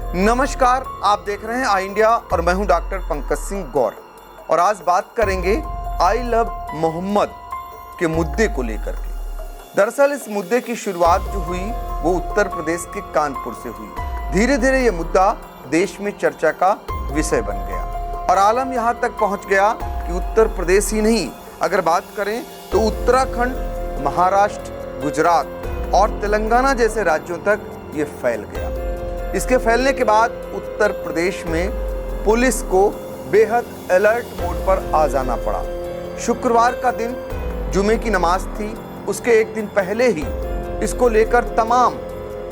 नमस्कार, आप देख रहे हैं आई इंडिया और मैं हूं डॉक्टर पंकज सिंह गौर। और आज बात करेंगे आई लव मोहम्मद के मुद्दे को लेकर के। दरअसल इस मुद्दे की शुरुआत जो हुई वो उत्तर प्रदेश के कानपुर से हुई। धीरे धीरे ये मुद्दा देश में चर्चा का विषय बन गया और आलम यहाँ तक पहुँच गया कि उत्तर प्रदेश ही नहीं, अगर बात करें तो उत्तराखंड, महाराष्ट्र, गुजरात और तेलंगाना जैसे राज्यों तक ये फैल गया। इसके फैलने के बाद उत्तर प्रदेश में पुलिस को बेहद अलर्ट मोड पर आ जाना पड़ा। शुक्रवार का दिन जुमे की नमाज थी, उसके एक दिन पहले ही इसको लेकर तमाम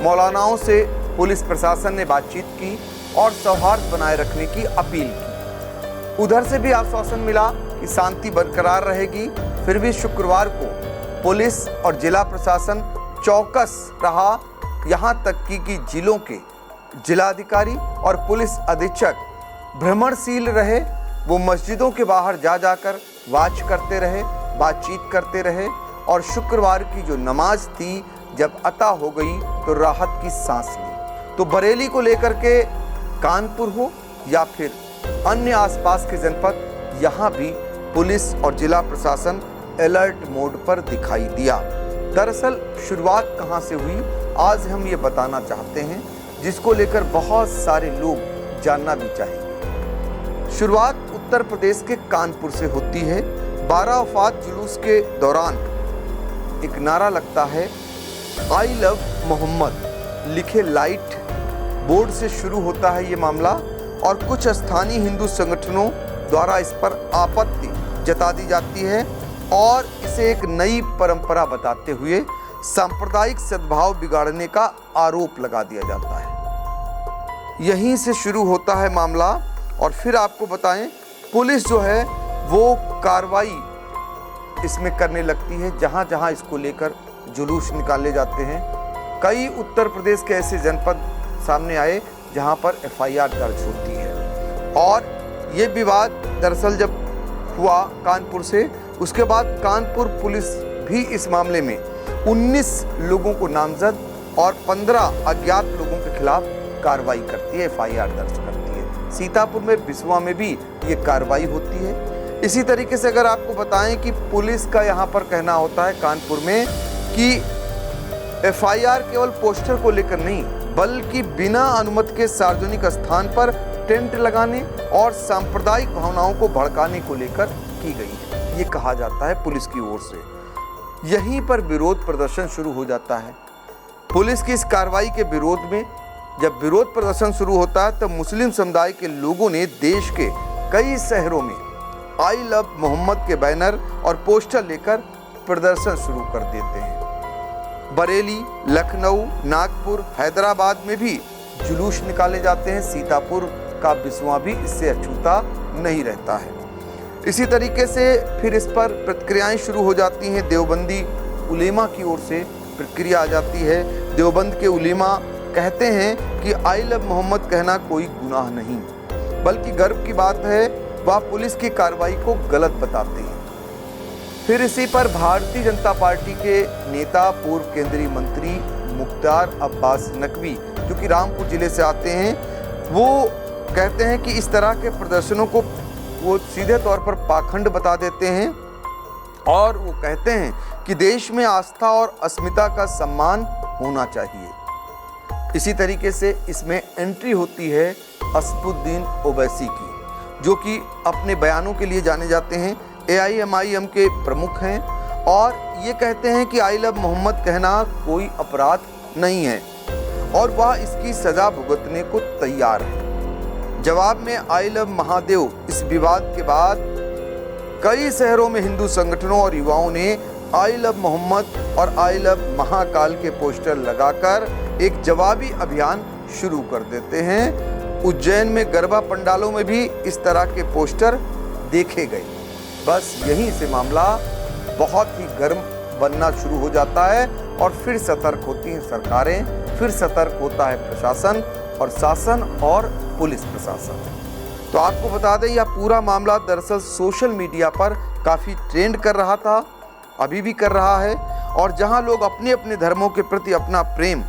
मौलानाओं से पुलिस प्रशासन ने बातचीत की और सौहार्द बनाए रखने की अपील की। उधर से भी आश्वासन मिला कि शांति बरकरार रहेगी। फिर भी शुक्रवार को पुलिस और जिला प्रशासन चौकस रहा, यहाँ तक कि जिलों के जिलाधिकारी और पुलिस अधीक्षक भ्रमणशील रहे। वो मस्जिदों के बाहर जा जाकर वाच करते रहे, बातचीत करते रहे और शुक्रवार की जो नमाज थी जब अता हो गई तो राहत की सांस ली। तो बरेली को लेकर के कानपुर हो या फिर अन्य आसपास के जनपद, यहाँ भी पुलिस और जिला प्रशासन अलर्ट मोड पर दिखाई दिया। दरअसल शुरुआत कहाँ से हुई आज हम ये बताना चाहते हैं, जिसको लेकर बहुत सारे लोग जानना भी चाहेंगे। शुरुआत उत्तर प्रदेश के कानपुर से होती है। 12 वफात जुलूस के दौरान एक नारा लगता है, आई लव मोहम्मद लिखे लाइट बोर्ड से शुरू होता है ये मामला और कुछ स्थानीय हिंदू संगठनों द्वारा इस पर आपत्ति जता दी जाती है और इसे एक नई परंपरा बताते हुए सांप्रदायिक सद्भाव बिगाड़ने का आरोप लगा दिया जाता है। यहीं से शुरू होता है मामला और फिर आपको बताएं, पुलिस जो है वो कार्रवाई इसमें करने लगती है जहां जहां इसको लेकर जुलूस निकाले जाते हैं। कई उत्तर प्रदेश के ऐसे जनपद सामने आए जहां पर एफआईआर दर्ज होती है और ये विवाद दरअसल जब हुआ कानपुर से, उसके बाद कानपुर पुलिस भी इस मामले में 19 लोगों को नामजद और 15 अज्ञात लोगों के खिलाफ कार्रवाई करती है, एफआईआर दर्ज करती है। सीतापुर में, बिसवा में भी ये कार्रवाई होती है। इसी तरीके से अगर आपको बताएं कि पुलिस का यहाँ पर कहना होता है कानपुर में कि एफआईआर केवल पोस्टर को लेकर नहीं बल्कि बिना अनुमति के सार्वजनिक स्थान पर टेंट लगाने और सांप्रदायिक भावनाओं को भड़काने को लेकर की गई है, ये कहा जाता है पुलिस की ओर से। यहीं पर विरोध प्रदर्शन शुरू हो जाता है। पुलिस की इस कार्रवाई के विरोध में जब विरोध प्रदर्शन शुरू होता है तब मुस्लिम समुदाय के लोगों ने देश के कई शहरों में आई लव मोहम्मद के बैनर और पोस्टर लेकर प्रदर्शन शुरू कर देते हैं। बरेली, लखनऊ, नागपुर, हैदराबाद में भी जुलूस निकाले जाते हैं। सीतापुर का बिसवा भी इससे अछूता नहीं रहता है। इसी तरीके से फिर इस पर प्रतिक्रियाएं शुरू हो जाती हैं। देवबंदी उलेमा की ओर से प्रतिक्रिया आ जाती है। देवबंद के उलेमा कहते हैं कि आई लव मोहम्मद कहना कोई गुनाह नहीं बल्कि गर्व की बात है। वह पुलिस की कार्रवाई को गलत बताते हैं। फिर इसी पर भारतीय जनता पार्टी के नेता पूर्व केंद्रीय मंत्री मुख्तार अब्बास नकवी, जो कि रामपुर जिले से आते हैं, वो कहते हैं कि इस तरह के प्रदर्शनों को वो सीधे तौर पर पाखंड बता देते हैं और वो कहते हैं कि देश में आस्था और अस्मिता का सम्मान होना चाहिए। इसी तरीके से इसमें एंट्री होती है असदुद्दीन ओवैसी की, जो कि अपने बयानों के लिए जाने जाते हैं। AIMIM के प्रमुख हैं और ये कहते हैं कि आई लव मोहम्मद कहना कोई अपराध नहीं है और वह इसकी सजा भुगतने को तैयार है। जवाब में आई लव महादेव इस विवाद के बाद कई शहरों में हिंदू संगठनों और युवाओं ने आई लव मोहम्मद और आई लव महाकाल के पोस्टर लगाकर एक जवाबी अभियान शुरू कर देते हैं। उज्जैन में गरबा पंडालों में भी इस तरह के पोस्टर देखे गए। बस यहीं से मामला बहुत ही गर्म बनना शुरू हो जाता है और फिर सतर्क होती हैं सरकारें, फिर सतर्क होता है प्रशासन और शासन और पुलिस प्रशासन। तो आपको बता दें, यह पूरा मामला दरअसल सोशल मीडिया पर काफ़ी ट्रेंड कर रहा था, अभी भी कर रहा है और जहां लोग अपने अपने धर्मों के प्रति अपना प्रेम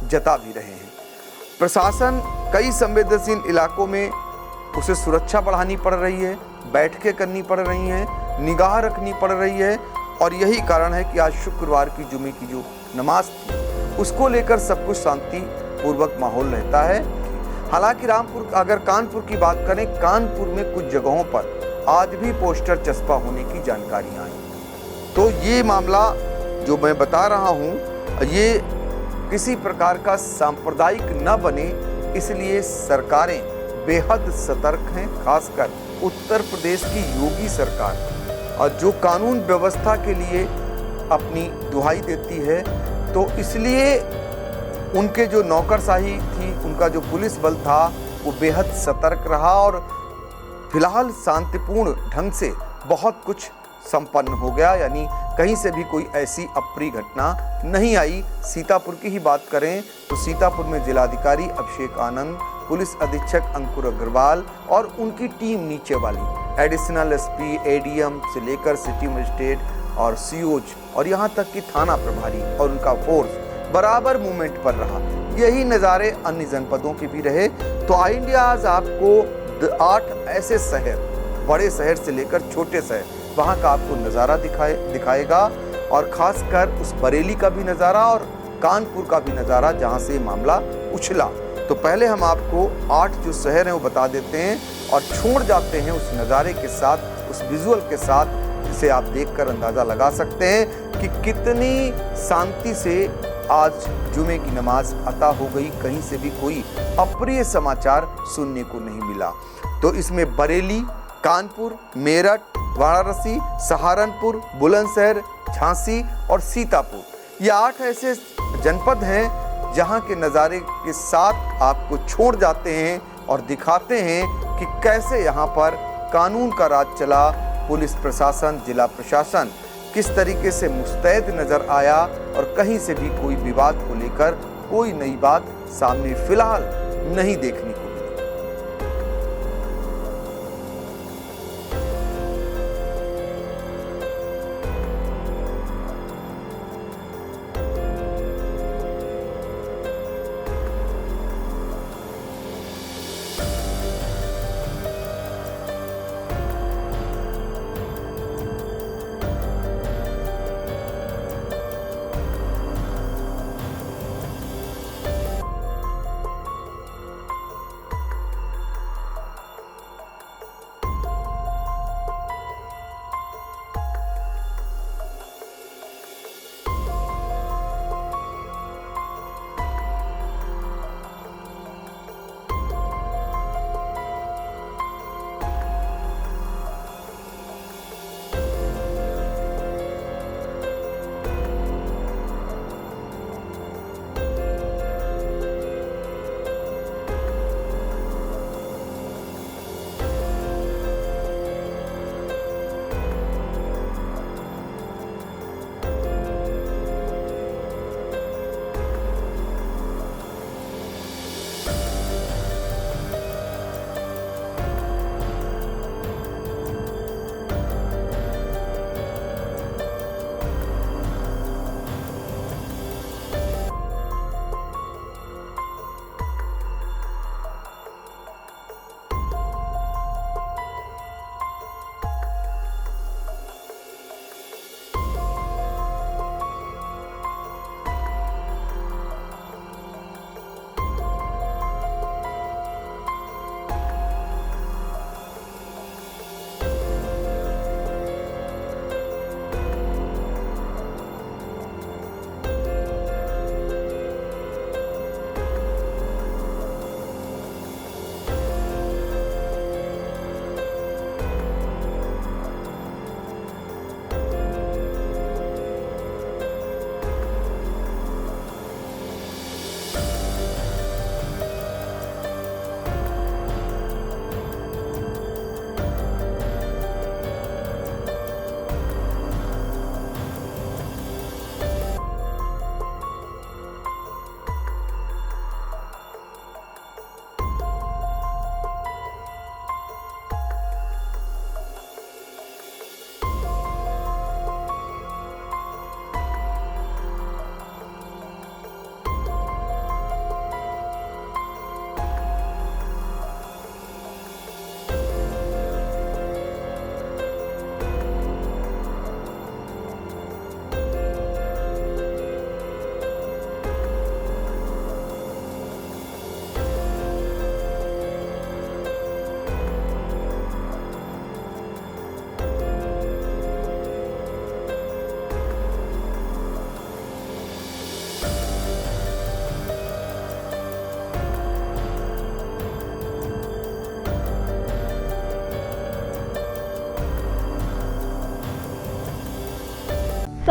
जता भी रहे हैं। प्रशासन कई संवेदनशील इलाकों में उसे सुरक्षा बढ़ानी पड़ रही है, बैठकें करनी पड़ रही हैं, निगाह रखनी पड़ रही है। और यही कारण है कि आज शुक्रवार की जुमे की जो नमाज थी उसको लेकर सब कुछ शांति पूर्वक माहौल रहता है। हालांकि अगर कानपुर की बात करें, कानपुर में कुछ जगहों पर आज भी पोस्टर चस्पा होने की जानकारियां आई। तो ये मामला जो मैं बता रहा हूँ ये किसी प्रकार का सांप्रदायिक न बने, इसलिए सरकारें बेहद सतर्क हैं। खासकर उत्तर प्रदेश की योगी सरकार और जो कानून व्यवस्था के लिए अपनी दुहाई देती है, तो इसलिए उनके जो नौकरशाही थी, उनका जो पुलिस बल था वो बेहद सतर्क रहा और फिलहाल शांतिपूर्ण ढंग से बहुत कुछ संपन्न हो गया। यानी कहीं से भी कोई ऐसी अप्रिय घटना नहीं आई। सीतापुर की ही बात करें तो सीतापुर में जिलाधिकारी अभिषेक आनंद, पुलिस अधीक्षक अंकुर अग्रवाल और उनकी टीम नीचे वाली एडिशनल एसपी, एडीएम से लेकर सिटी मजिस्ट्रेट और सीओज और यहाँ तक कि थाना प्रभारी और उनका फोर्स बराबर मूवमेंट पर रहा। यही नज़ारे अन्य जनपदों के भी रहे। तो आई इंडिया आज आपको 8 ऐसे शहर, बड़े शहर से लेकर छोटे शहर, वहाँ का आपको नज़ारा दिखाएगा और खासकर उस बरेली का भी नज़ारा और कानपुर का भी नज़ारा जहाँ से मामला उछला। तो पहले हम आपको 8 जो शहर हैं वो बता देते हैं और छोड़ जाते हैं उस नज़ारे के साथ, उस विजुअल के साथ, जिसे आप देखकर अंदाज़ा लगा सकते हैं कि कितनी शांति से आज जुमे की नमाज अता हो गई। कहीं से भी कोई अप्रिय समाचार सुनने को नहीं मिला। तो इसमें बरेली, कानपुर, मेरठ, वाराणसी, सहारनपुर, बुलंदशहर, झांसी और सीतापुर, ये 8 ऐसे जनपद हैं जहां के नज़ारे के साथ आपको छोड़ जाते हैं और दिखाते हैं कि कैसे यहां पर कानून का राज चला। पुलिस प्रशासन, जिला प्रशासन किस तरीके से मुस्तैद नज़र आया और कहीं से भी कोई विवाद को लेकर कोई नई बात सामने फिलहाल नहीं देखने को मिली।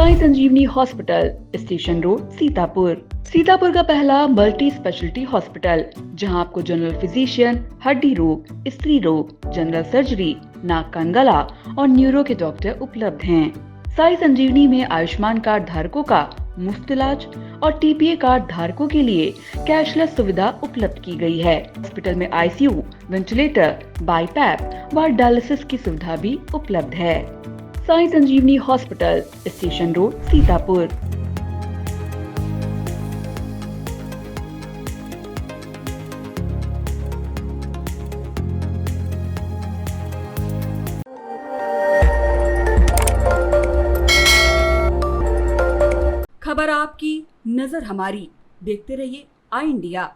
Sai Sanjeevani hospital, station road, Sitapur. Sitapur का पहला मल्टी स्पेशलिटी हॉस्पिटल, जहां आपको जनरल फिजिशियन, हड्डी रोग, स्त्री रोग, जनरल सर्जरी, नाक कान गला और न्यूरो के डॉक्टर उपलब्ध हैं। साई संजीवनी में आयुष्मान कार्ड धारकों का मुफ्त इलाज और टीपीए कार्ड धारकों के लिए कैशलेस सुविधा उपलब्ध की गई है। हॉस्पिटल में आईसीयू, वेंटिलेटर, बाईपैप व डायलिसिस की सुविधा भी उपलब्ध है। Sai Sanjeevani hospital, station road, Sitapur. खबर आपकी, नजर हमारी। देखते रहिए आई इंडिया।